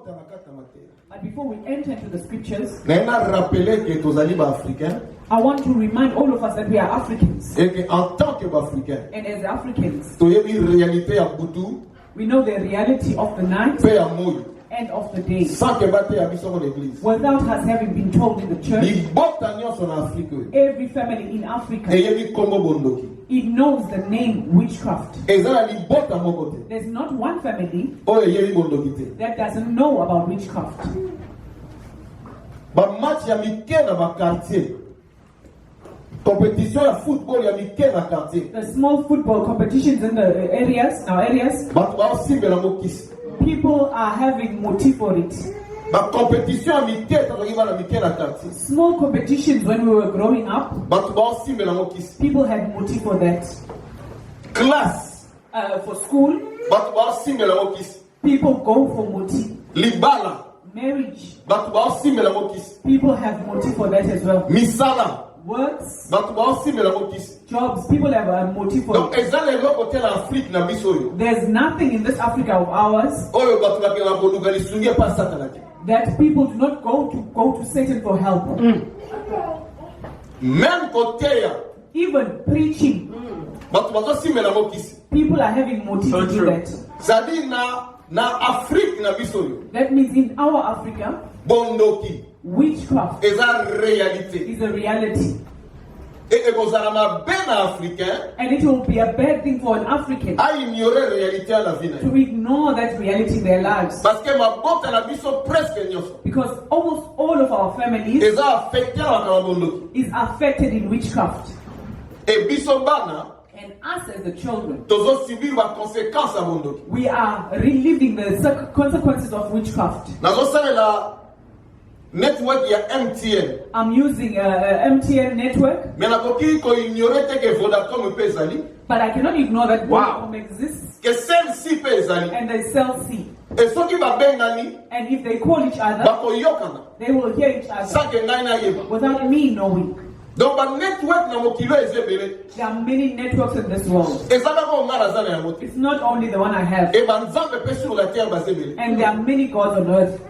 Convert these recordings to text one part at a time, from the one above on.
But before we enter into the scriptures, I want to remind all of us that we are Africans. et en tant qu'Africains, And as Africans, tu as une réalité à Boutou, we know the reality of the night paix à Mouille, and of the day. sans que bataille à Bisson l'église. Without us having been told in the church, Les Botaniens sont en Afrique. every family in Africa, Et il y a eu Combo Bondoki. it knows the name witchcraft. Et ça, il y a eu Bot à mon côté. There's not one family Oh, il y a eu Bondoki. that doesn't know about witchcraft. Bah, match, il y a mis dans ma quartier. Compétition de football, il y a mis dans le quartier. The small football competitions in the areas, our areas, Bah, tu vas aussi me la moquisse. people are having motive for it. Ma compétition à mi-temps, tu vas la mi-temps dans le quartier. Small competitions when we were growing up, Bah, tu vas aussi me la moquisse. people had motive for that. Classe. For school, Bah, tu vas aussi me la moquisse. people go for motive. Libala. Marriage, Bah, tu vas aussi me la moquisse. people have motive for that as well. Misala. Works, Bah, tu vas aussi me la moquisse. jobs, people have a motive for Donc, it. ils ont les gens côté l'Afrique, na bisoyo. There's nothing in this Africa of ours Oyo, bah, tu vas faire la bonne soulier, pas Satan. that people do not go to Satan for help. Même côté, Even preaching, bah, tu vas aussi me la moquisse. people are having motive to do that. Ça dit, na Afrique, na bisoyo. That means in our Africa, Bondoki. witchcraft Et ça, réalité. is a reality. Et vous avez un ben africain And it will be a bad thing for an African à ignorer la réalité à la vie. to ignore that reality in their lives. Parce que ma botte à la vie sont presque nyoso. Because almost all of our families Et ça affecte la Kawabondo. is affected in witchcraft. Et bisobana, And us as the children, tozo subir la conséquence à Bondo. we are reliving the consequences of witchcraft. Nazo sale la network ya MTN. I'm using a MTN network, Mais na koki ko ignorer te que Vodacom peut ezali, but I cannot ignore that Wow. Vodacom exists que celle-ci peut ezali. and they sell C. Et ceux qui va bengani, And if they call each other, ba ko yokana. they will hear each other Ça que ngai na yeba. without me knowing. Donc ba network na mokilo ezebele. There are many networks in this world. Et ça va ko ngara zana ya moto. It's not only the one I have. Et ba nzambe pe sur la terre bazebele. And there are many gods on earth.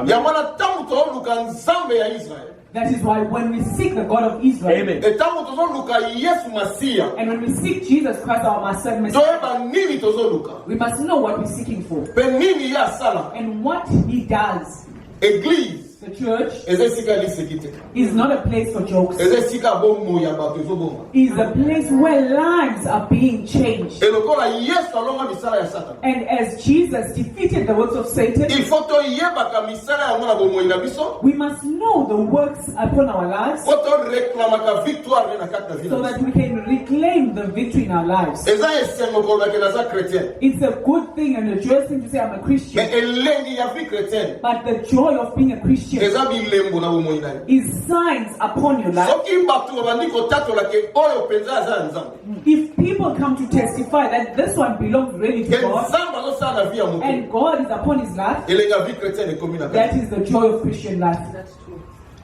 Ya mwana tangu toluka nzambe ya Israel. That is why when we seek the God of Israel, Amen. Et tangu toluka Yesu Masia. and when we seek Jesus Christ, our Master, Toyeba nini toluka. we must know what we're seeking for Pe nini ya sala. and what He does. Église. The church Ezesika lisekite. is not a place for jokes. Ezesika bomo ya bato ezoboma. It's a place where lives are being changed. Et lokola Yesu alonga misala ya Satan. And as Jesus defeated the works of Satan, Il faut toyebaka misala ya mwana bomo ina biso. we must know the works upon our lives Po to réclamaka victoire na kati na so vida. that we can reclaim the victory in our lives. Eza esengo kolobaka naza chrétien. It's a good thing and a joyous thing to say I'm a Mais Christian, elengi ya vie chrétienne. but the joy of being a Christian Eza bilembo na bomo ina. is signs upon your life. Soki bato babandi kotatola ke oyo penza aza ya nzambe. If people come to testify that this one belongs really to Ke God nzambe azosala na vie ya moto. and God is upon his life, Elenga vie chrétienne ekomi na that kati. is the joy of Christian life.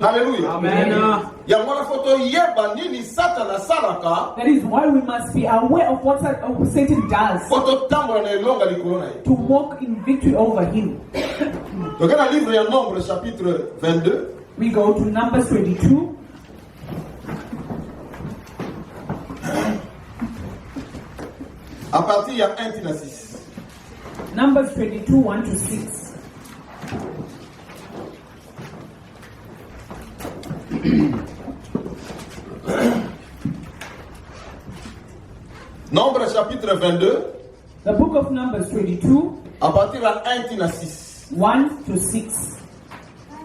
Alléluia. Amen. Yango na foto yeba nini Satan asalaka. That is why we must be aware of what Satan does Foto tambola na elonga likolo na ye. to walk in victory over him. Toke na livre ya Nombre chapitre 22. We go to Numbers 22. À partir ya 1 tina 6. Numbers 22, 1 to 6. Nombre chapitre 22. The book of Numbers 22, À partir ya 1 tina 6. 1 to 6.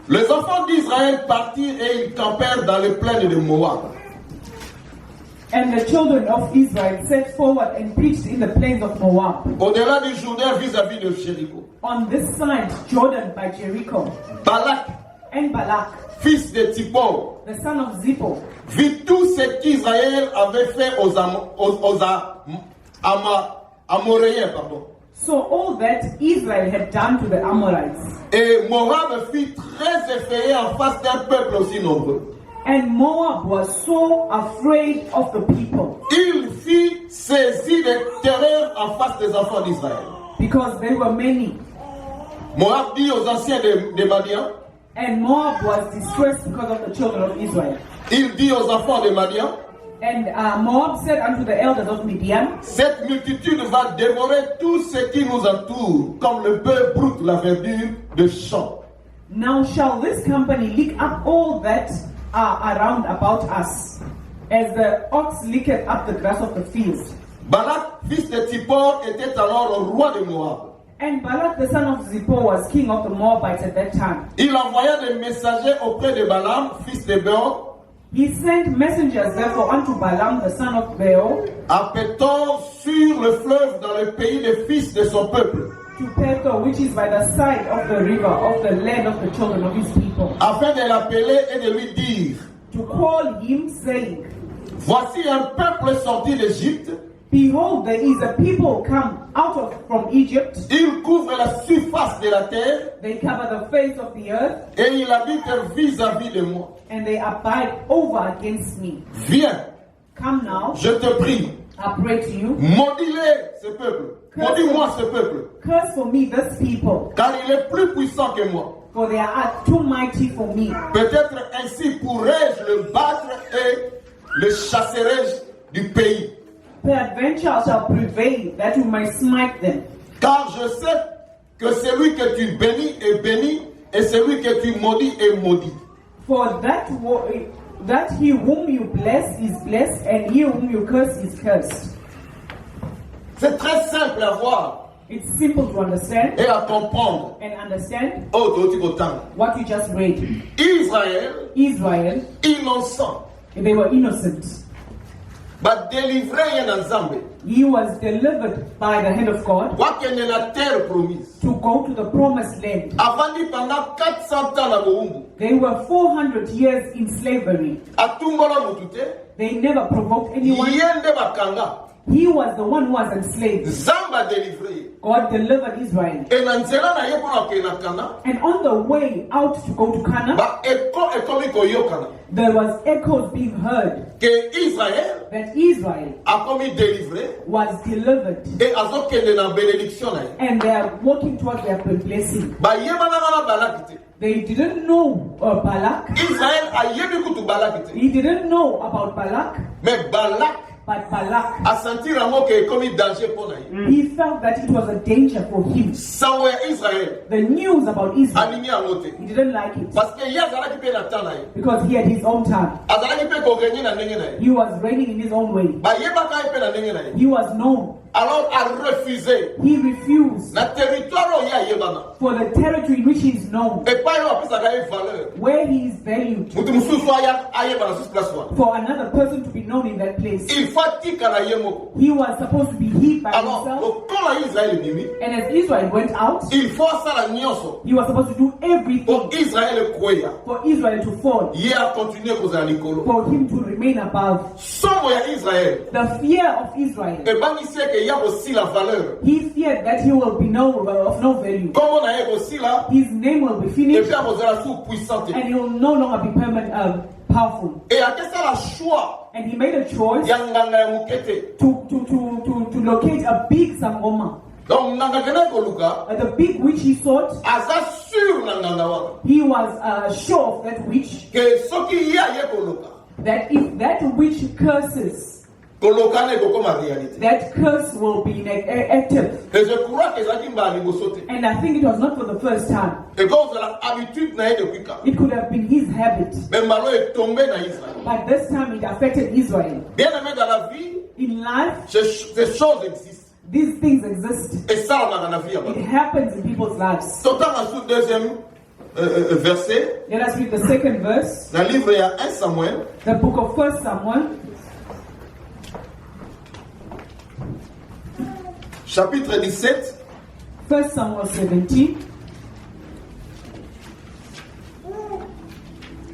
Les enfants d'Israël partirent et ils campèrent dans les plaines de Moab. And the children of Israel set forward and preached in the plains of Moab, Au-delà du Jourdain vis-à-vis de Jéricho. on this side Jordan by Jericho. Balak, And Balak, fils de Tippor, the son of Zippor, vit tout ce qu'Israël avait fait aux Amoréens. saw all that Israel had done to the Amorites. Et Moab fut très effrayé en face d'un peuple aussi nombreux. And Moab was so afraid of the people Il fut saisi de terreur en face des enfants d'Israël. because they were many. Moab dit aux anciens des Madian, And Moab was distressed because of the children of Israel. il dit aux enfants de Madian, And Moab said unto the elders of Midian, cette multitude va dévorer tout ce qui nous entoure, comme le bœuf broute la verdure de champ. Now shall this company lick up all that are around about us, as the ox licketh up the grass of the fields. Balak, fils de Zippor, était alors roi de Moab. And Balak the son of Zippor was king of the Moabites at that time. Il envoya des messagers auprès de Balaam, fils de Beor, He sent messengers therefore unto Balaam the son of Beor, à Pétor sur le fleuve dans le pays des fils de son peuple, to Pethor, which is by the side of the river of the land of the children of his people, afin de l'appeler et de lui dire, to call him, saying, voici un peuple sorti d'Égypte, Behold, there is a people come out from Egypt. il couvre la surface de la terre They cover the face of the earth, et il habite vis-à-vis de moi. and they abide over against me. Viens, Come now, je te prie, I pray to you. maudis-les, ce peuple, maudis-moi ce peuple, Curse for me this people, car il est plus puissant que moi. for they are too mighty for me. Peut-être ainsi pourrais-je le battre et le chasserai-je du pays. Peradventure shall prevail, that you may smite them. Car je sais que celui que tu bénis est béni, et celui que tu maudis est maudit. For that he whom you bless is blessed, and he whom you curse is cursed. C'est très simple à voir It's simple to understand et à comprendre. and understand Oh, Toticotan. what you just read. Israël, Israel, innocent, they were innocent. va délivrer un ensemble. He was delivered by the hand of God Wakene la terre promise. to go to the promised land. Avant dit pendant 400 ans na Boumbu. They were 400 years in slavery. Atumbola mutute. They never provoked anyone. Yende bakanga. He was the one who was enslaved. Zamba délivré. God delivered Israel. Et na nzela na ye pona ke na kana. And on the way out to go to Canaan, Ba ekomi koyokana. there was echoes being heard Que Israël that Israel a commis délivré was delivered, et azokende na bénédiction na ye. and they are walking towards their blessing. Ba yebana na Balak te. They didn't know Balak. Israël a yebi kutu Balak te. He didn't know about Balak, Mais Balak but Balak, a senti rango ke ekomi danger pour na ye. he felt that it was a danger for him. Sawe Israël The news about Israel, alingi yango te. he didn't like it Parce que ye azalaki pe na temps na ye. because he had his own time. Azalaki pe korenye na ndenge na ye. He was reigning in his own way. Ba yebaka ye pe na ndenge na ye. He was known. Alors a refusé He refused na territoire oyo ayebana. for the territory in which he is known, Epai oyo apesaka ye valeur. where he is valued, Mutu mosusu ayebana sur place wana. for another person to be known in that place. Il faut tika na ye moko. He was supposed to be hid by Alors, himself. lokola Israël bimi, And as Israel went out, il faut asala nyonso he was supposed to do pour everything Israël ekweya. for Israel to fall, Ye a continué kozala likolo. for him to remain above. Somo ya Israël The fear of Israel, ebangisi eke ya kosila valeur. he feared that he will be of no value. Kombo na ye kosila His name will be finished, epi akozala sous puissante. and he will no longer be powerful. Et akesala choix And he made a choice ya nganga ya mokete. to locate a big Sangoma. Donc nganga kena koluka The big witch he sought, aza sur na nganga wana. he was sure of that witch, Ke soki ye aye koluka. that if that witch curses, Koloka na ekokoma réalité. that curse will be active. Et je crois que ezalaki mbala liboso te. And I think it was not for the first time. Et quand ozala habitude na ye depuis quand. It could have been his habit. Mais malo est tombé dans Israël. But this time it affected Israel. Bien aimé dans la vie, In life, ces choses existent. these things exist. Et ça, on a dans la vie. It happens in people's lives. Sautant ensuite deuxième verset, Let us read the second verse, dans le livre, il y a 1 Samuel, the book of 1 Samuel, chapitre 17, 1 Samuel 17,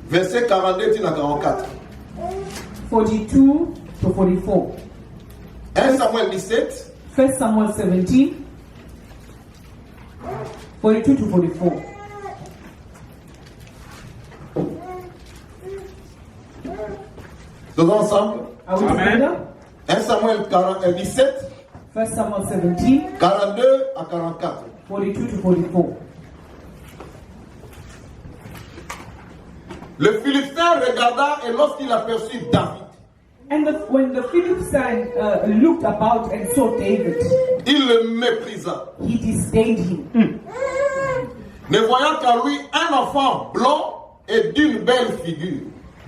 verset 42 à 44. 42 to 44. 1 Samuel 17, 1 Samuel 17, 42 to 44. tous ensemble. Are we together? 1 Samuel 17, 1 Samuel 17, 42 à 44. 42 to 44. Le Philistin regarda et lorsqu'il aperçut David, And when the Philistine looked about and saw David, il le méprisa, he disdained him. ne voyant qu'en lui un enfant blond et d'une belle figure.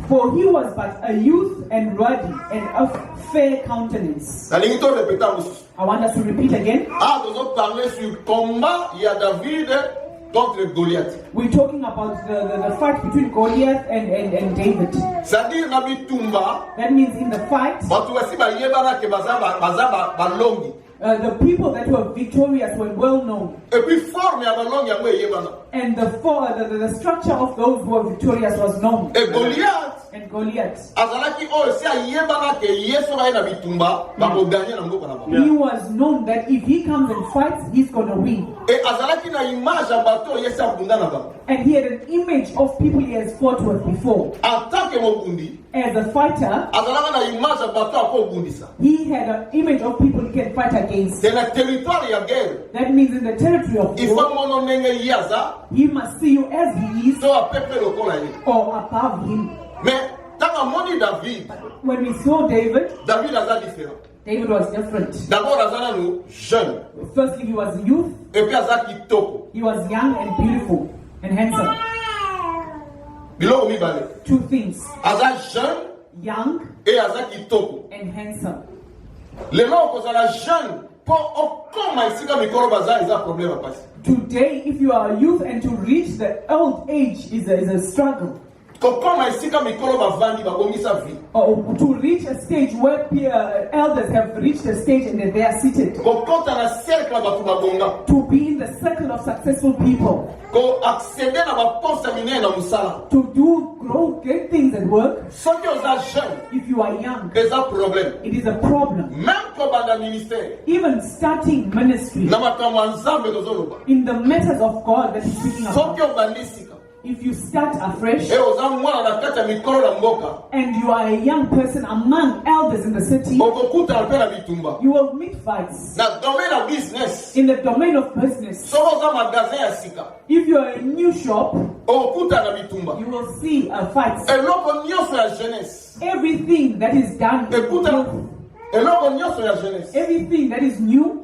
For he was but a youth and ruddy and of fair countenance. Nalingi to répéter mosusu. I want us to repeat again. Ah, nous allons parler sur le combat, il y a David contre Goliath. We're talking about the fight between Goliath and David. C'est-à-dire, na bitumba, That means in the fight, batu basi bayebana ke baza balongi. the people that were victorious were well known. Et puis forme ya balongi yango eyebana. And the structure of those who were victorious was known. Et Goliath, And Goliath, azalaki oyo si ayebana ke yeso baye na bitumba, bakoganye na mboka na bango. he was known that if he comes and fights, he's going to win. Et azalaki na image ya bato oyo yesi abunda na bango. And he had an image of people he has fought with before. En tant que mobundi, As a fighter, azalaka na image ya bato akobundisa. he had an image of people he can fight against. C'est na territoire ya guerre. That means in the territory of Il faut war, mono ndenge ye aza, he must see you as he is so apepe lokola ye. or above him. Mais ntango amoni David, When we saw David, David aza différent. David was different. D'abord aza nanu jeune, Firstly, he was youth, et puis aza kitoko. he was young and beautiful and handsome. Biloko mibale. Two things, Aza jeune young et aza kitoko. and handsome. Lelo okozala jeune po okoma esika mikolo baza eza problème apasi. Today, if you are a youth and to reach the old age is a struggle. Kokoma esika mikolo bavandi babongisa vie. Or to reach a stage where elders have reached a stage and that they are seated. Kokota na cercle ya bato babonga. To be in the circle of successful people. Ko accéder na baposte minene na musala. To do great things at work. Soki oza jeune, If you are young, eza problème. it is a problem. Même kobanda ministère, Even starting ministry na makambo ya nzambe tozoloba. in the matters of God that he's speaking Soki about. obandi sika, If you start afresh e oza mwana na kati ya mikolo na mboka, and you are a young person among elders in the city, okokutana mpe na bitumba. you will meet fights. Na domaine ya business, In the domain of business, soko oza magasin ya sika, if you are a new shop, okokutana na bitumba. you will see fights. Eloko nyonso ya jeunesse, Everything that is done, ekutana eloko nyonso ya jeunesse, everything that is new,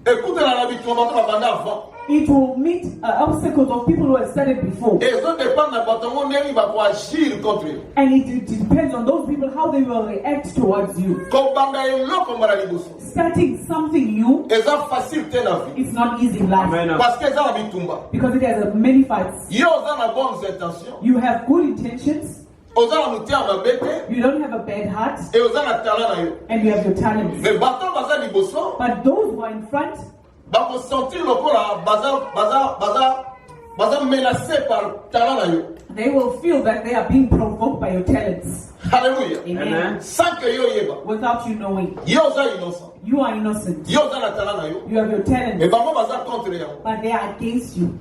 ekutana na bitumba bato babanda avant. it will meet obstacles of people who have started before. Ezodépendre na bato yango ndenge bakoagir contre yo. And it depends on those people how they will react towards you. Kobanda eloko mbala liboso, Starting something new, eza facile te na vie. it's not easy in life. Parce que eza na bitumba. Because it has many fights. Yo oza na bonnes intentions, You have good intentions, oza na motia mabe te, you don't have a bad heart, et oza na talent na yo. and you have your talents. Mais bato baza liboso, But those who are in front, bakosentir lokola baza menacé par talent na yo. they will feel that they are being provoked by your talents. Alléluia. Amen. Sans que yo yeba, Without you knowing. yo oza innocent, You are innocent. yo oza na talent na yo, You have your et talents, bango baza contre yango. but they are against you.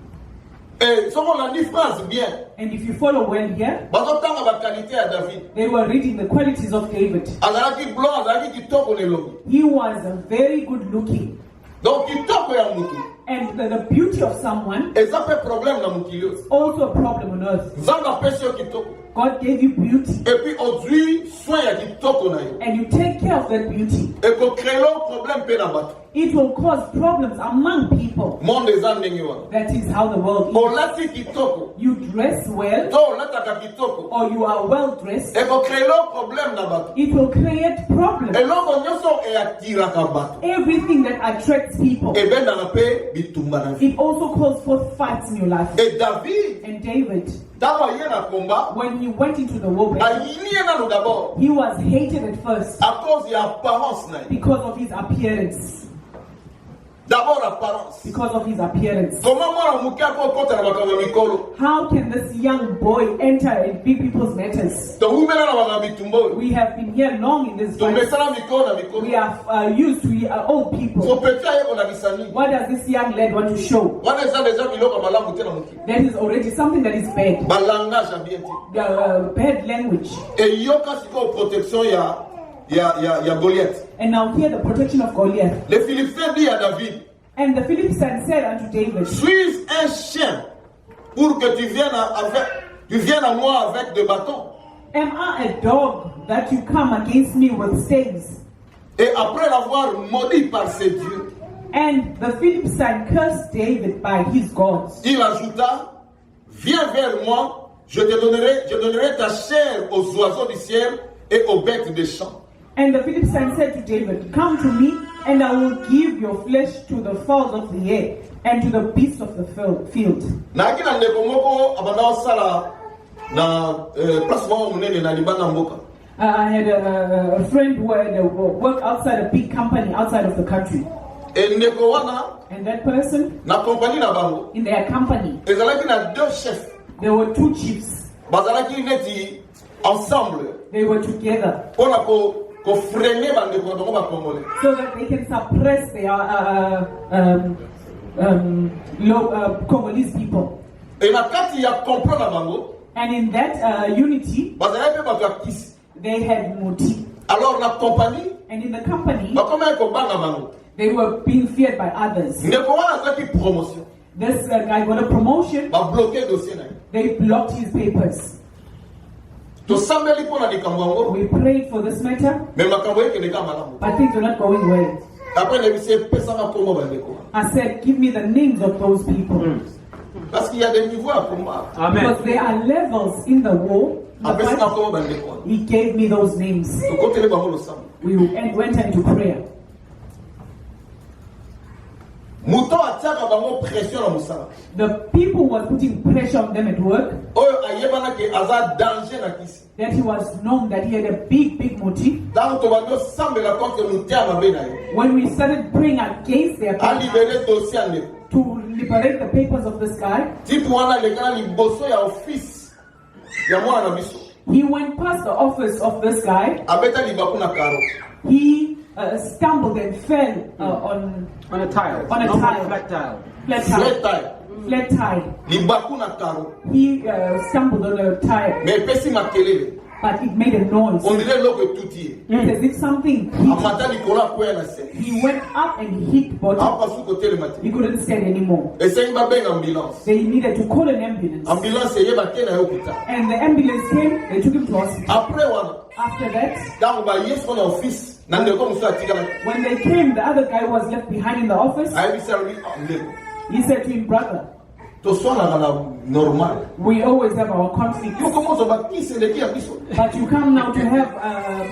Et soko olandi France bien, And if you follow well here, bazotanga baqualité ya David. they were reading the qualities of David. Azalaki blanc, azalaki kitoko na elongi. He was very good looking. Donc kitoko ya mutu, And the beauty of someone eza pe problème na mokili oyo. is also a problem on earth. Nzambe apesi yo kitoko, God gave you beauty, et puis ozwi soin ya kitoko na yo. and you take care of that beauty. Ekokreelo problème mpe na bato. It will cause problems among people. Monde eza ndenge wana. That is how the world is. Olati kitoko, You dress well, to olataka kitoko, or you are well dressed. ekokreelo problème na bato. It will create problems. Eloko nyonso eatiraka bato, Everything that attracts people. ebendaka mpe bitumba na vie. It also calls forth fights in your life. Et David, And David, ntango aye na combat, when he went into the war, ayini ye nanu d'abord he was hated at first à cause ya apparence na ye. because of his appearance. D'abord apparence. Because of his appearance. Comment mwana moke akokota na makambo ya mikolo? How can this young boy enter and be people's matters? Tokumela na makambo ya bitumba oyo. We have been here long in this fight. Tomesana mikolo na We mikolo. are used to old people. So petit aye kolakisa nini? What does this young lad want to show? Wana eza deja biloko malamu te na mokili. That is already something that is bad. Balangage ya bien te. The bad language. Eyoka sikoyo protection ya Goliath. And now here the protection of Goliath. Les Philistins dit à David, And the Philistines said unto David, suis un chien pour que tu viennes Tu viens à moi avec des bâtons. Am I a dog that you come against me with staves? Et après l'avoir maudit par ses dieux, And the Philistine cursed David by his gods. il ajouta, viens vers moi, je donnerai ta chair aux oiseaux du ciel et aux bêtes des champs. And the Philistine said to David, come to me, and I will give your flesh to the fowls of the air and to the beasts of the field. Naaki na ndeko moko abanda osala na place moko munene na libanda mboka. I had a friend who had worked outside a big company outside of the country. Et ndeko wana And that person, na compagnie na bango in their company, ezalaki na deux chefs. there were two chiefs. Bazalaki neti ensemble They were together mpona kofrene bandeko na bango bakongole. so that they can suppress their Congolese people. Et na kati ya complot na bango And in that unity, bazalaki mpe bato ya kisi. they had Muti. Alors na compagnie And in the company, bakomaki kobanga bango. they were being feared by others. Ndeko wana azalaki promotion, This guy got a promotion. babloke dossier na ye. They blocked his papers. Tosambeli mpona likambo yango, We prayed for this matter, me makambo ekendeka malamu. but things were not going well. Après nayebisi epesaka kombo bandeko. I said, give me the names of those people. Parce qu'il y a des niveaux à combattre. Because there are levels in the war. The Apesaka Bible- kombo bandeko wana. He gave me those names. Tokotele bango losambo. We went into prayer. Moto atiaka bango pression na mosala. The people were putting pressure on them at work, Oyo ayebana ke aza danger na kisi. that he was known that he had a big motive. Ntango tobandi osambela contre motema mabe na ye. When we started praying against their papers, Alibere dossier ya ndeko. to liberate the papers of this guy, Tipu wana alekana liboso ya office ya mwana na biso. he went past the office of this guy. Abeta libaku na karo. He stumbled and fell on a tile. On a Normal tile. flat tile. flat Flat tire. tire. Flat tire. Libaku na karo. He stumbled on a tire, Me epesi makelele. but it made a noise. On dirait eloko etuti ye. It's as if something hit. Amata likolo akwea na se. He went up and hit bottom. Apasu kotelema te. He couldn't stand anymore. Esengi babenga ambulance. They needed to call an ambulance. Ambulance eyeba te na ye okuta. And the ambulance came, they took him to hospital. Après wana, After that, ntango baye so na office, na ndeko mosusu atikala. when they came, the other guy was left behind in the office. Ayebisa lui ndeko. He said to him, brother, Toswanaka na normal. we always have our conflicts. Yo komozo bakisi eleki ya biso. But you come now to have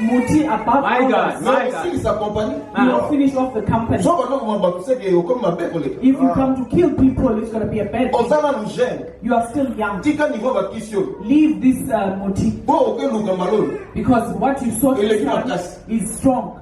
Muti above My others. God, my God. Si sa compagnie. You will finish off the company. So bandoko mabato seke okomi mabe koleka. If you come to kill people, it's going to be a bad thing. Ozana lugene. You are still young. Tika niveau bakisi oyo. Leave this Muti. Po okeluka malolo. Because what you saw Il est this time efficace. is strong.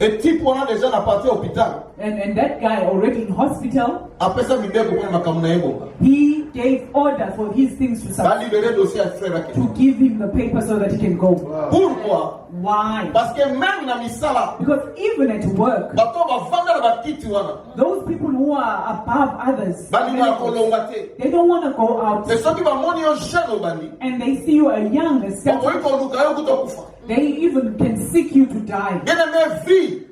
Et type wana déjà na parti hôpital. And that guy already in hospital, Apesa mibeko kwa makamuna yebo. he gave order for his things to Ba submit, libérer dossier à frère ake. to give him the paper so that he can go. Pourquoi? Why? Parce que même na misala, Because even at work, bato bavanda na bakiti wana. those people who are above others, Balinga kolonga te. they don't want to go out. C'est soki bamoni yo jeune obandi. And they see you a young, a step, Bakoyi koluka yo kutokufa. they even can seek you to die. Bien aimé vie.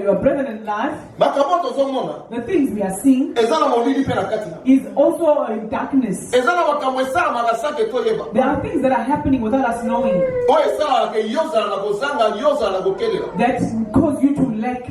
Your brethren in life, Makambo tozomona. the things we are seeing Eza na molili pe na kati na. is also in darkness. Eza na makambo esala makasake toyeba. There are things that are happening without us knowing Oyo esala ke yozala na kozanga, yozala na kokelela. that cause you to lack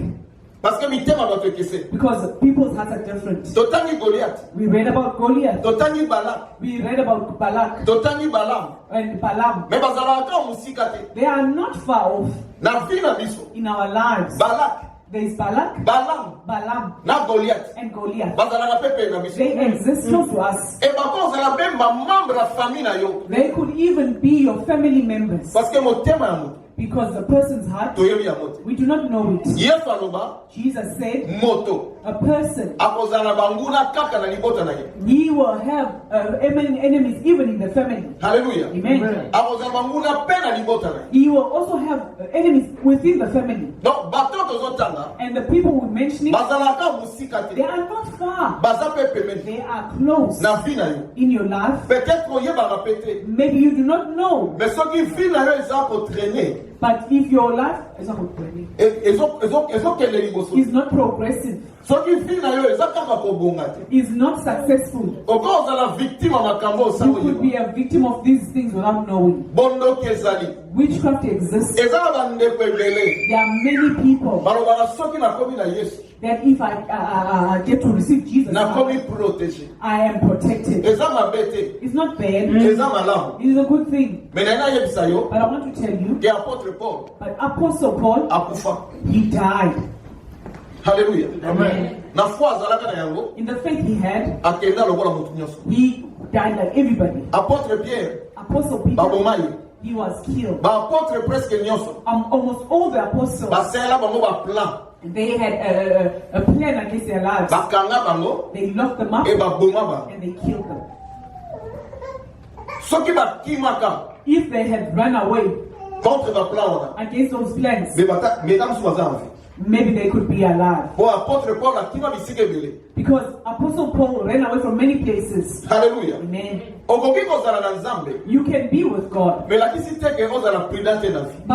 Parce que mitema bato ekese. because people's hearts are different. Totangi Goliath. We read about Goliath, Totangi Balak. we read about Balak Totangi Balaam. and Balaam. Me bazalaka musika te. They are not far off Na vie na biso. in our lives. Balak. There is Balak, Balaam. Balaam, Na Goliath. and Goliath. Bazalaka pepe na biso. They exist close to us. Et bakozala mpe bamembre ya famille na yo. They could even be your family members Parce que motema ya moto because the person's heart, toyebi ya moto. we do not know it. Yesu aloba Jesus said, moto a person, akozala na banguna kaka na libota na ye. he will have enemies even in the family. Haleluya. Amen. Akozala banguna mpe na libota na ye. He will also have enemies within the family. Donc bato tozotanga And the people we're mentioning, bazalaka musika they te. are not far. Baza mpe pembeni They are close na vie na yo. in your life. Peut-être oyebaka pe te. Maybe you do not know. Mais soki vie na yo eza kotraîne But if your life is not progressive, is not successful, you could be a victim of these things without knowing. Witchcraft exists. There are many people that if I get to receive Jesus, I am protected. It's not bad. It is a good thing. But I want to tell you, but Apostle Paul, he died. Hallelujah. Amen. In the faith he had, he died like everybody. Apostle Peter, he was killed. Almost all the apostles, they had a plan against their lives. They locked them up and they killed them. If they had run away against those plans, maybe they could be alive. Because Apostle Paul ran away from many places. Hallelujah. Amen. You can be with God, but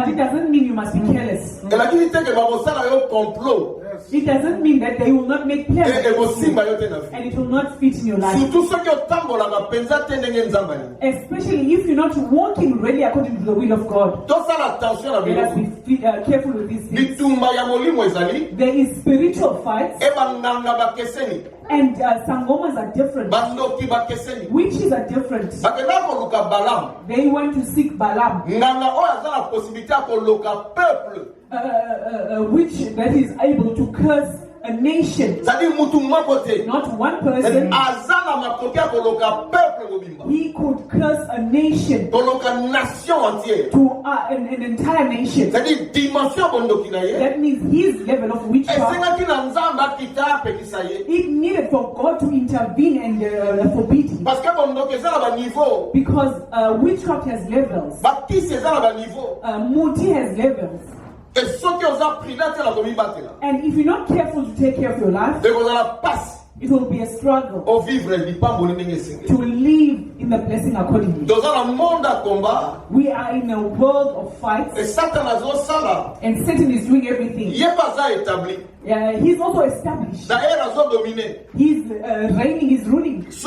it doesn't mean you must be careless. It doesn't mean that they will not make plans and it will not fit in your life. Especially if you're not walking really according to the will of God. Let us be careful with these things. There is spiritual fights, and sangomas are different. Witches are different. They went to seek Balaam, a witch that is able to curse a nation, not one person. He could curse a nation, to an entire nation. That means his level of witchcraft, it needed for God to intervene and forbid him. Because witchcraft has levels. Muti has levels. And if you're not careful to take care of your life, it will be a struggle to live in the blessing accordingly. We are in a world of fights, and Satan is doing everything. He's also established. He's reigning, he's ruling. If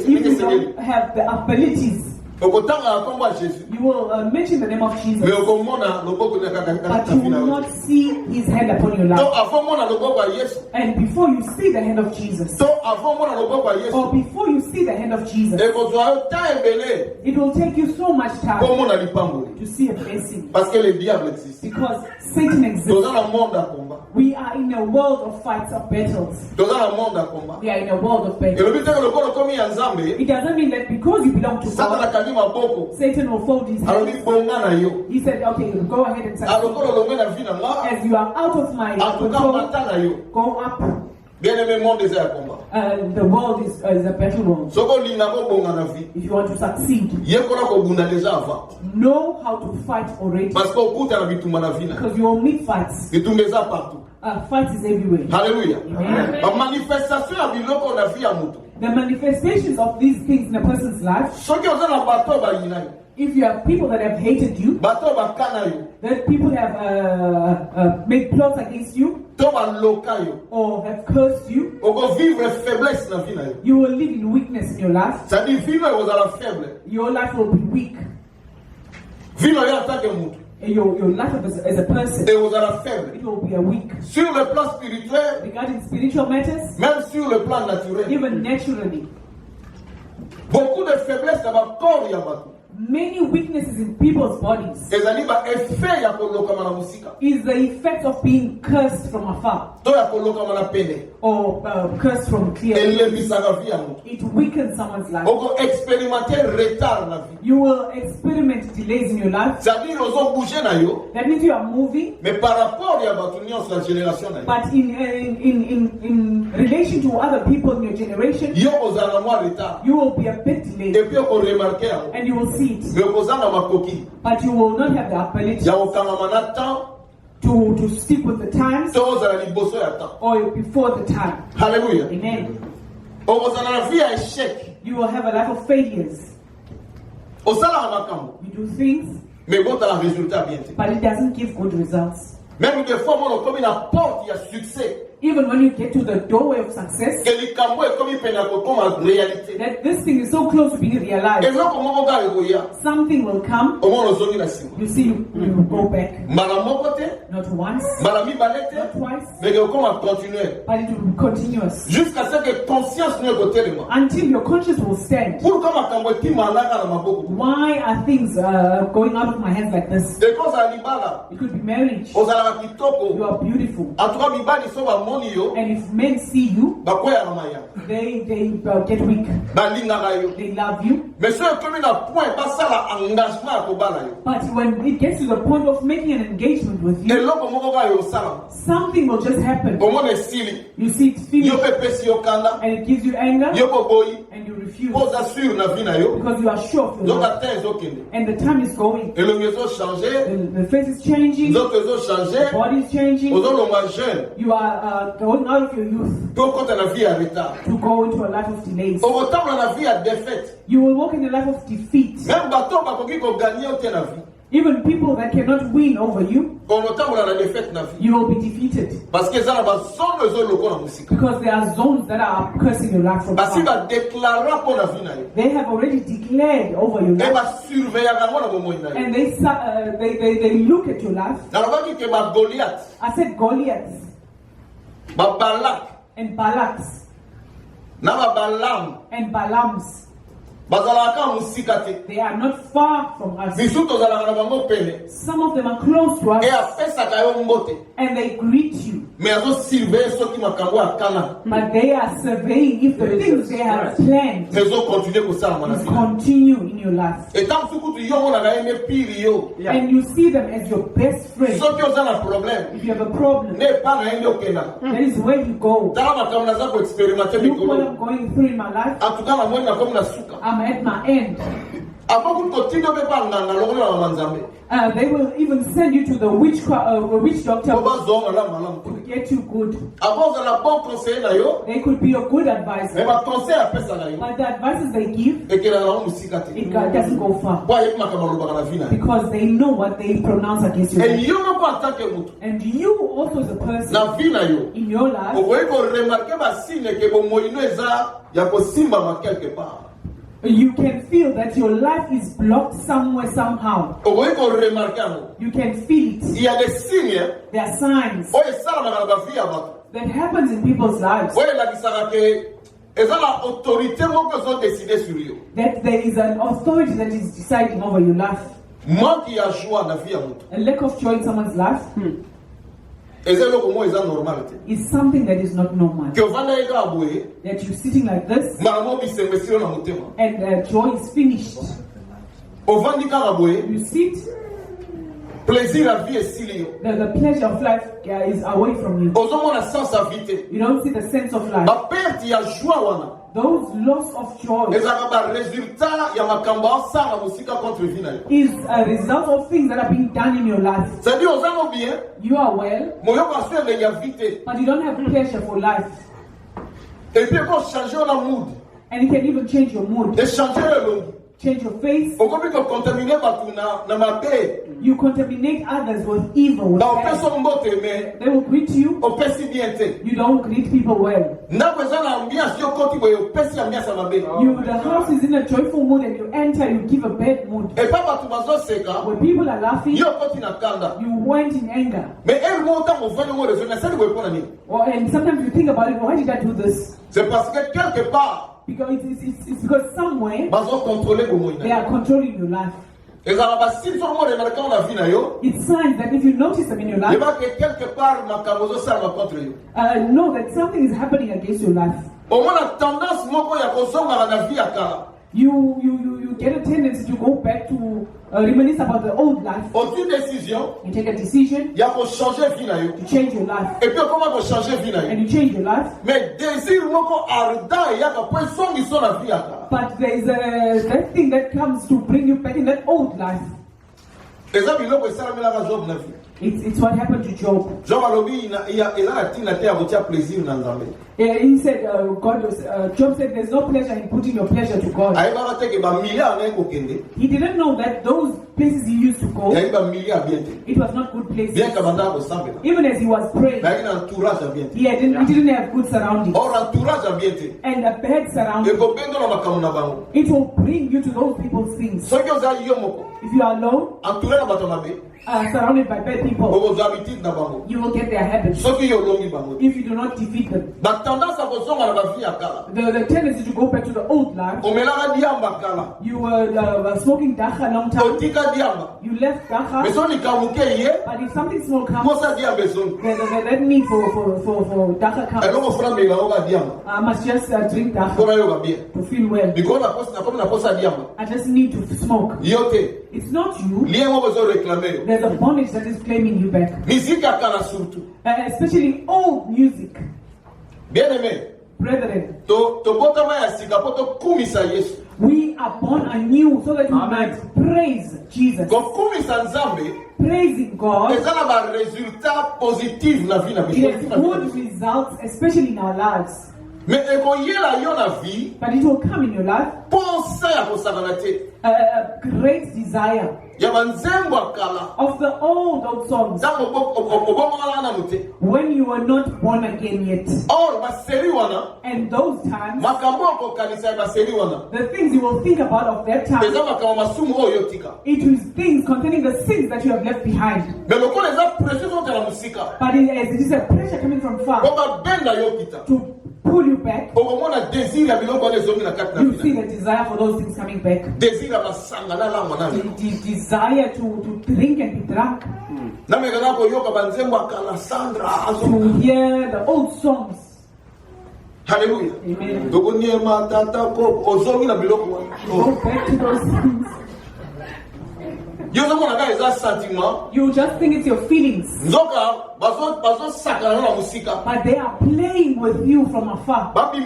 you don't have the abilities, you will mention the name of Jesus, but you will not see his hand upon your life. And before you see the hand of Jesus, or before you see the hand of Jesus, it will take you so much time to see a blessing. Because Satan exists. We are in a world of fights, of battles. We are in a world of battles. It doesn't mean that because you belong to God, Satan will fold his hands. He said, okay, go ahead and succeed. As you are out of my control, go up. The world is a battle world. If you want to succeed, know how to fight already. Because you will meet fights. Fight is everywhere. Hallelujah. Amen. The manifestations of these things in a person's life, if you have people that have hated you, that people have made plots against you, or have cursed you, you will live in weakness in your life. Your life will be weak. Your life as a person, it will be a weak. Regarding spiritual matters, even naturally, many weaknesses in people's bodies is the effect of being cursed from afar, or cursed from clear. It weakens someone's life. You will experiment delays in your life. That means you are moving, but in relation to other people in your generation, you will be a bit delayed, and you will see it, but you will not have the ability to stick with the times, or before the time. Hallelujah. Amen. You will have a life of failures. You do things, Mais bon, tu as un résultat bien. But it doesn't give good results. Même des fois, on a comme une porte, il y a succès. Even when you get to the doorway of success, that this thing is so close to being realized, something will come. You see, you go back. Not once, not twice, but it will be continuous. Until your conscience will stand. Why are things going out of my hands like this? It could be marriage. You are beautiful. And if men see you, they get weak. They love you. But when it gets to the point of making an engagement with you, something will just happen. You see it finished, and it gives you anger, and you refuse because you are sure of your love. And the time is going. The face is changing. The body is changing. You are going out of your youth to go into a life of delays. You will walk in a life of defeat. Even people that cannot win over you, you will be defeated. Because there are zones that are cursing your life from far. They have already declared over your life. And they look at your life. I said Goliaths. And Balaks. And Balams. They are not far from us. Some of them are close to us. And they greet you. But they are surveying if the things they have planned continue in your life. And you see them as your best friend. If you have a problem, that is where you go. Look what I'm going through in my life. I'm at my end. They will even send you to the witch doctor to get you good. They could be a good advisor, but the advices they give, it doesn't go far, because they know what they pronounce against you. And you also as a person in your life, you can feel that your life is blocked somewhere, somehow. You can feel it. There are signs that happens in people's lives. That there is an authority that is deciding over your life. A lack of joy in someone's life is something that is not normal. That you're sitting like this and joy is finished. You sit, the pleasure of life is away from you. You don't see the sense of life. Those loss of joy is a result of things that are being done in your life. You are well, but you don't have pleasure for life. And it can even change your mood. Change your face. You contaminate others with evil. With they will greet you. You don't greet people well. The house is in a joyful mood and you enter, you give a bad mood. When people are laughing, you went in anger. And sometimes you think about it, why did I do this? Because it's because somewhere they are controlling your life. It's signs that if you notice them in your life, know that something is happening against your life. You get a tendency to go back to reminisce about the old life. You take a decision to change your life. And you change your life. But there is that thing that comes to bring you back in that old life. It's what happened to Job. Job alobi il a tina te abotia plaisir na nzambe. He said, Job said, there's no pleasure in putting your pleasure to God. He didn't know that those places he used to go, it was not good places. Even as he was praying, he didn't have good surroundings. And a bad surrounding, it will bring you to those people's things. If you are alone, surrounded by bad people, you will get their habits if you do not defeat them. The tendency to go back to the old life. You were smoking dacha a long time. You left dacha, but if something small comes, that need for dacha comes. I must just drink dacha to feel well. I just need to smoke. It's not you. There's a bondage that is claiming you back. Especially old music. Brethren, we are born anew so that we might praise Jesus. Praising God, it has good results, especially in our lives. But it will come in your life. A great desire of the old songs when you were not born again yet. And those times, the things you will think about of that time, it is things containing the sins that you have left behind. But it is a pressure coming from far to pull you back. You see the desire for those things coming back. The desire to drink and be drunk. To hear the old songs. Hallelujah. Amen. Go back to those things. You just think it's your feelings. But they are playing with you from afar. To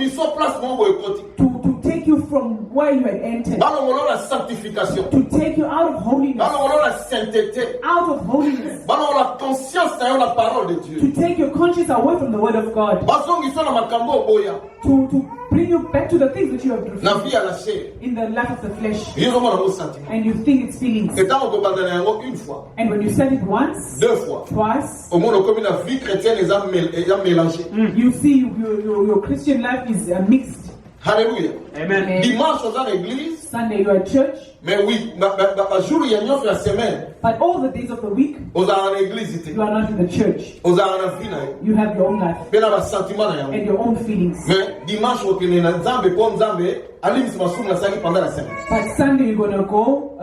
take you from where you had entered. To take you out of holiness. Out of holiness. To take your conscience away from the word of God. To bring you back to the things that you have refused in the life of the flesh. And you think it's feelings. And when you said it once, twice, you see your Christian life is mixed. Hallelujah. Amen. Sunday you are at church. But all the days of the week, you are not in the church. You have your own life and your own feelings. But Sunday you're going to go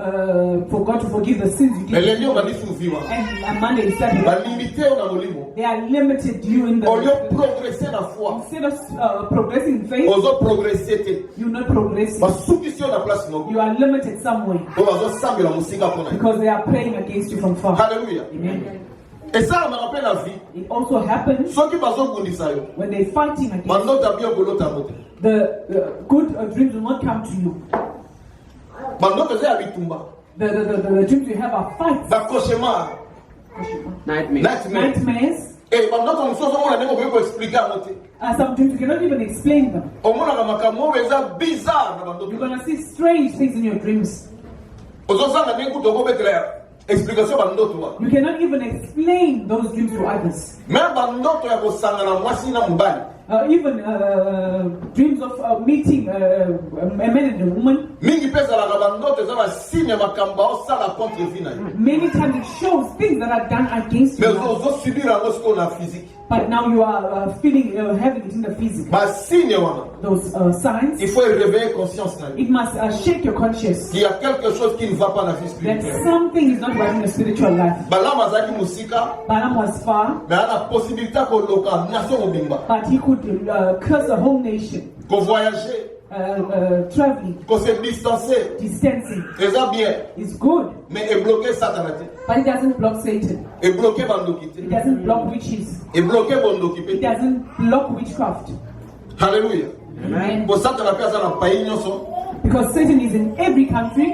for God to forgive the sins you did. And Monday you start. They are limited you in the instead of progressing in faith, you're not progressing. You are limited somewhere because they are praying against you from far. Hallelujah. Amen. It also happens when they're fighting against you. The good dreams will not come to you. The dreams you have are fights. Nightmares. Some dreams you cannot even explain them. You're going to see strange things in your dreams. You cannot even explain those dreams to others. Even dreams of meeting a man and a woman. Many times it shows things that are done against you. But now you are feeling, having it in the physical. Those signs. It must shake your conscience. That something is not right in the spiritual life. Balaam was far. But he could curse the whole nation. Traveling, distancing is good, but it doesn't block Satan. It doesn't block witches. It doesn't block witchcraft. Hallelujah. Amen. Because Satan is in every country.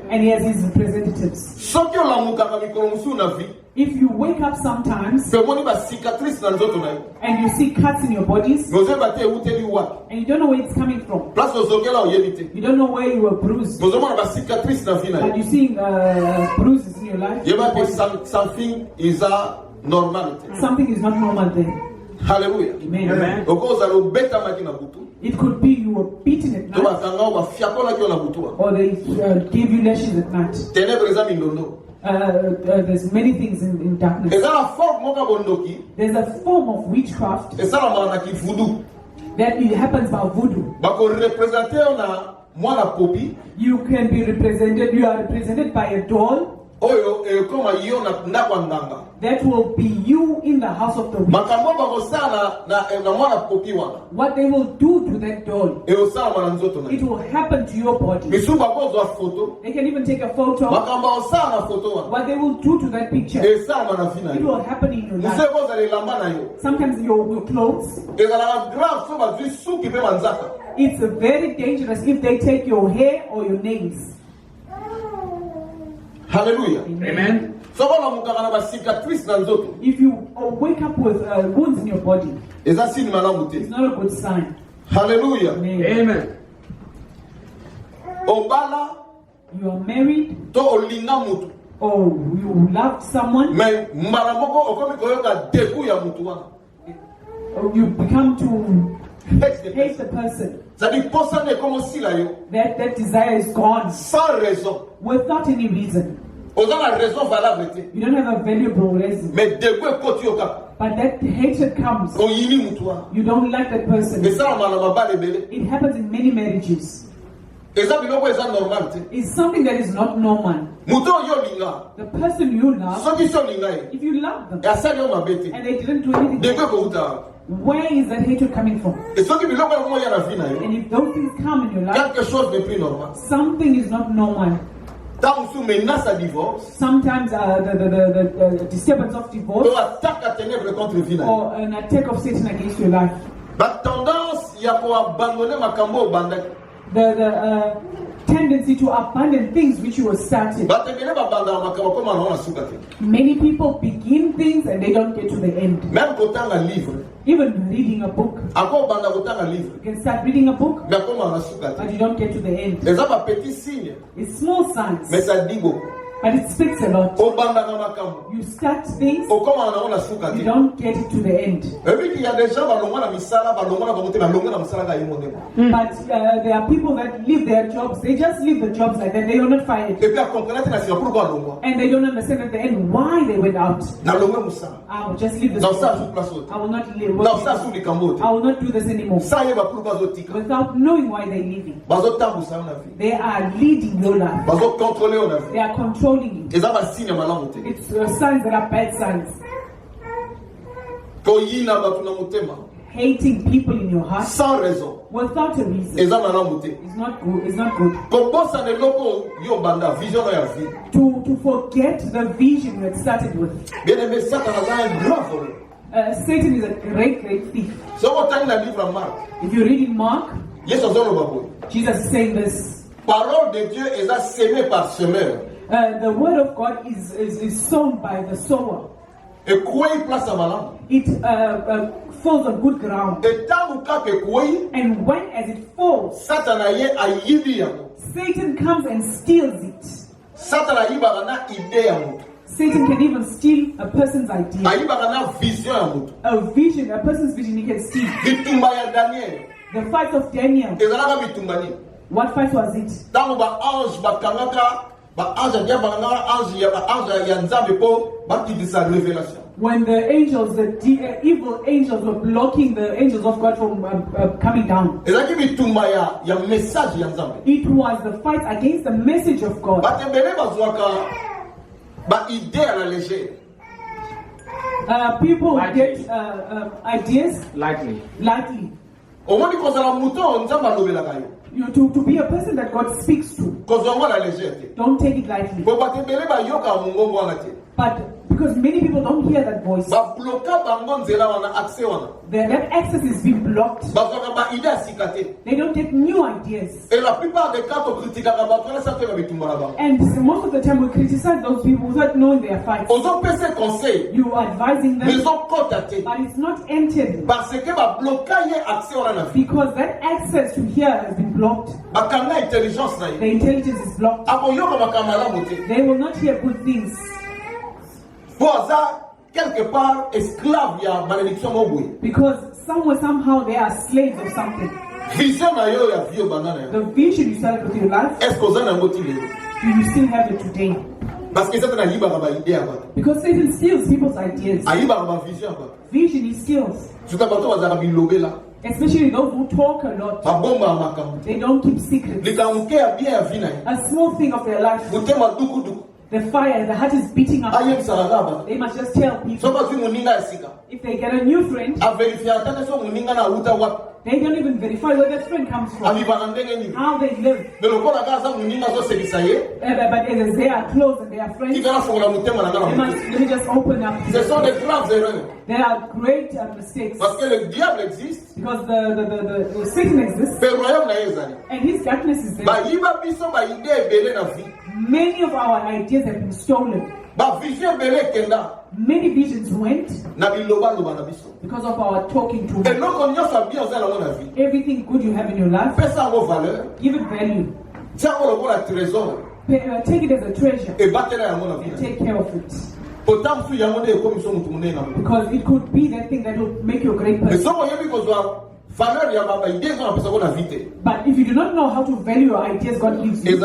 And he has his representatives. If you wake up sometimes and you see cuts in your bodies and you don't know where it's coming from, you don't know where you were bruised, but you see bruises in your life, something is not normal there. Hallelujah. Amen. It could be you were beaten at night, or they gave you lashes at night. There's many things in darkness. There's a form of witchcraft that it happens by voodoo. You can be represented. You are represented by a doll. That will be you in the house of the witch. What they will do to that doll, it will happen to your body. They can even take a photo. What they will do to that picture, it will happen in your life. Sometimes your clothes. It's very dangerous if they take your hair or your nails. Hallelujah. Amen. If you wake up with wounds in your body, it's not a good sign. Hallelujah. Amen. You are married, or you loved someone, or you become to hate the person. That desire is gone without any reason. You don't have a valuable reason. But that hatred comes. You don't like that person. It happens in many marriages. It's something that is not normal. The person you love, if you love them and they didn't do anything, where is that hatred coming from? And if those things come in your life, something is not normal. Sometimes the disturbance of divorce or an attack of Satan against your life. The tendency to abandon things which you were started. Many people begin things and they don't get to the end. Even reading a book. You can start reading a book, but you don't get to the end. It's small signs, but it speaks a lot. You start things, you don't get it to the end. But there are people that leave their jobs. They just leave the jobs like that. They are not fired. And they don't understand at the end why they went out. I will just leave this job. I will not live. I will not do this anymore. Without knowing why they're leaving. They are leading your life. They are controlling you. It's signs that are bad signs. Hating people in your heart without a reason. It's not good. It's not good. To forget the vision you had started with. Satan is a great thief. If you read in Mark, Jesus is saying this. The word of God is sown by the sower. It falls on good ground. And when as it falls, Satan comes and steals it. Satan can even steal a person's idea. A vision, a person's vision he can steal. The fight of Daniel. What fight was it? When the angels, the evil angels were blocking the angels of God from coming down. It was the fight against the message of God. People get ideas lightly. To be a person that God speaks to. Don't take it lightly. But Because many people don't hear that voice. That access is being blocked. They don't take new ideas. And most of the time we criticize those people without knowing their fights. You are advising them, but it's not entered. Because that access to hear has been blocked. The intelligence is blocked. They will not hear good things. Because somewhere, somehow, they are slaves of something. The vision you started with your life, do you still have it today? Because Satan steals people's ideas. Vision he steals. Especially those who talk a lot. They don't keep secrets. A small thing of their life. The fire, the heart is beating up. They must just tell people. If they get a new friend, they don't even verify where their friend comes from, how they live. But as they are close and they are friends, let me just open up. There are great mistakes. Because the Satan exists and his darkness is there. Many of our ideas have been stolen. Many visions went because of our talking to them. Everything good you have in your life, give it value. Take it as a treasure and take care of it. Because it could be that thing that will make you a great person. But if you do not know how to value your ideas God gives you,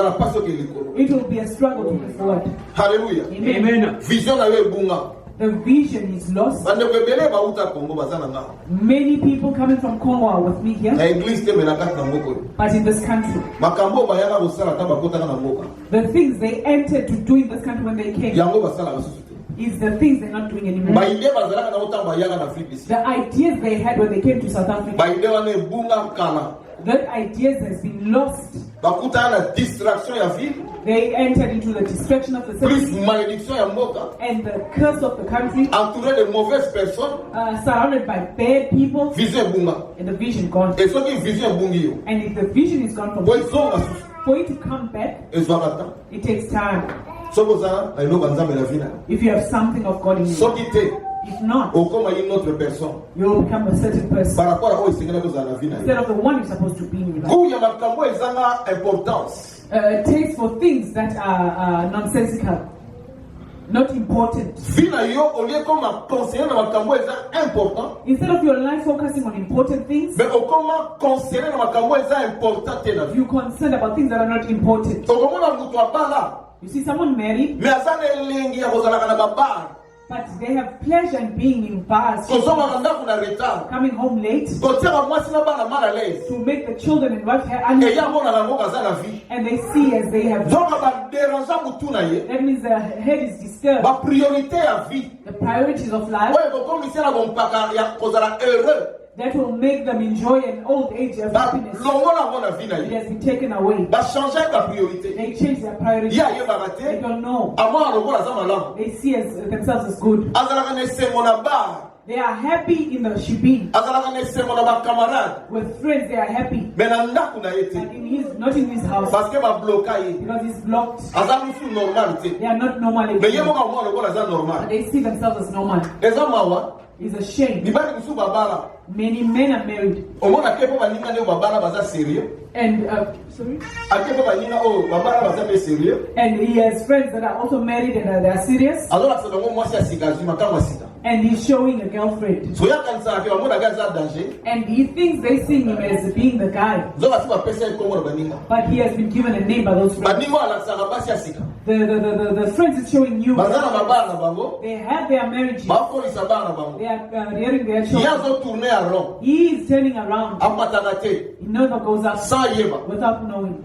it will be a struggle to move forward. Hallelujah. Amen. The vision is lost. Many people coming from Congo are with me here. But in this country, the things they entered to do in this country when they came is the things they're not doing anymore. The ideas they had when they came to South Africa, that ideas has been lost. They entered into the distraction of the city and the curse of the country, surrounded by bad people, and the vision gone. And if the vision is gone from you, for it to come back, it takes time. If you have something of God in you, if not, you will become a certain person instead of the one you're supposed to be in your life. Taste for things that are nonsensical, not important. Instead of your life focusing on important things, you're concerned about things that are not important. You see someone married, but they have pleasure in being in bars, coming home late, to make the children and wife unhappy, and they see as they have. That means the head is disturbed. The priorities of life that will make them enjoy an old age of happiness, it has been taken away. They change their priorities. They don't know. They see themselves as good. They are happy in the shibin. With friends, they are happy. But not in his house. Because he's blocked. They are not normal. But they see themselves as normal. It's a shame. Many men are married. And sorry? And he has friends that are also married and they are serious. And he's showing a girlfriend. And he thinks they see him as being the guy. But he has been given a name by those friends. The friends is showing you. They have their marriages. They are rearing their children. He is turning around. He never goes up without knowing.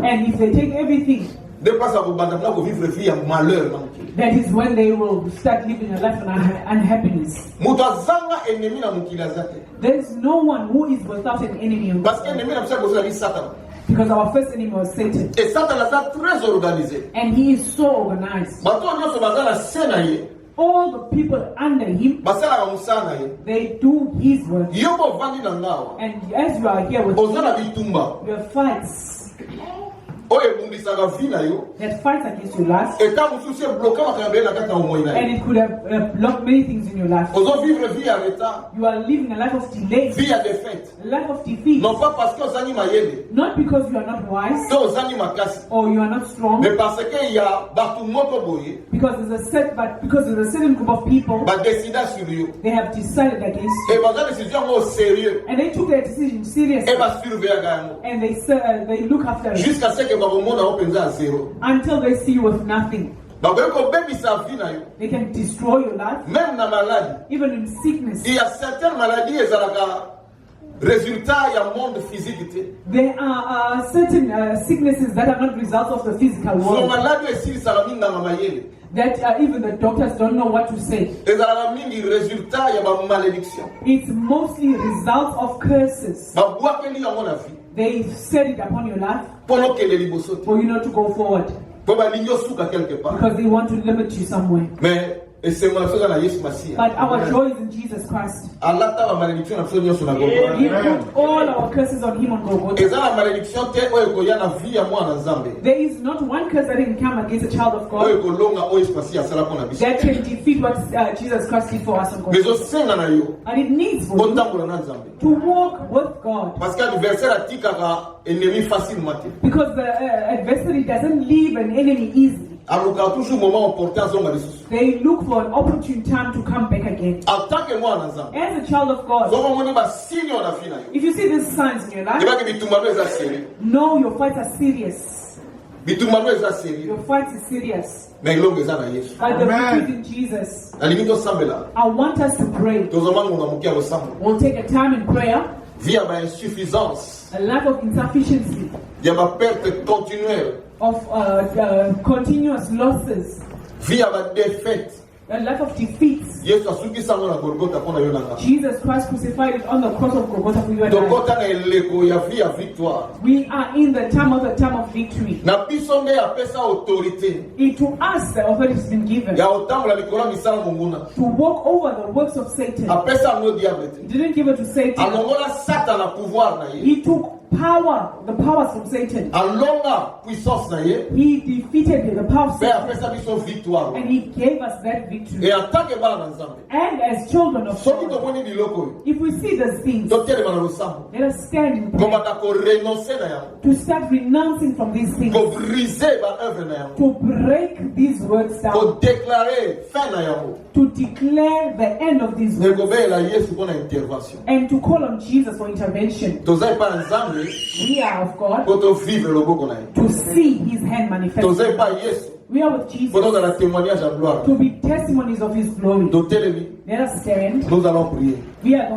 And if they take everything, that is when they will start living a life of unhappiness. There is no one who is without an enemy. Because our first enemy was Satan. Et Satan est très organisé. And he is so organized. All the people under him, they do his work. And as you are here with me, you have fights that fights against your life. And it could have blocked many things in your life. You are living a life of delay, a life of defeat. Not because you are not wise or you are not strong, because there's a certain group of people, they have decided against you. And they took their decision seriously. And they look after it until they see you with nothing. They can destroy your life, even in sickness. There are certain sicknesses that are not results of the physical world, that even the doctors don't know what to say. It's mostly results of curses. They set it upon your life for you not to go forward, because they want to limit you somewhere. But our joy is in Jesus Christ. He put all our curses on him on Golgotha. There is not one curse that can come against a child of God that can defeat what Jesus Christ did for us on Golgotha. And it needs for you to walk with God, because the adversary doesn't leave an enemy easily. They look for an opportune time to come back again. As a child of God, if you see these signs in your life, know your fights are serious. Your fight is serious. But the victory is in Jesus. I want us to pray. We'll take a time in prayer. A lack of insufficiency, of continuous losses, a lack of defeats. Jesus Christ crucified it on the cross of Golgotha for you and I. We are in the time of victory. To us the authority has been given to walk over the works of Satan. He didn't give it to Satan. He took the powers from Satan. He defeated the power of Satan, and he gave us that victory. And as children of God, if we see those things, let us stand in prayer to start renouncing from these things, to break these works down, to declare the end of these works, and to call on Jesus for intervention. We are of God to see his hand manifest. We are with Jesus to be testimonies of his glory. Let us stand. We are going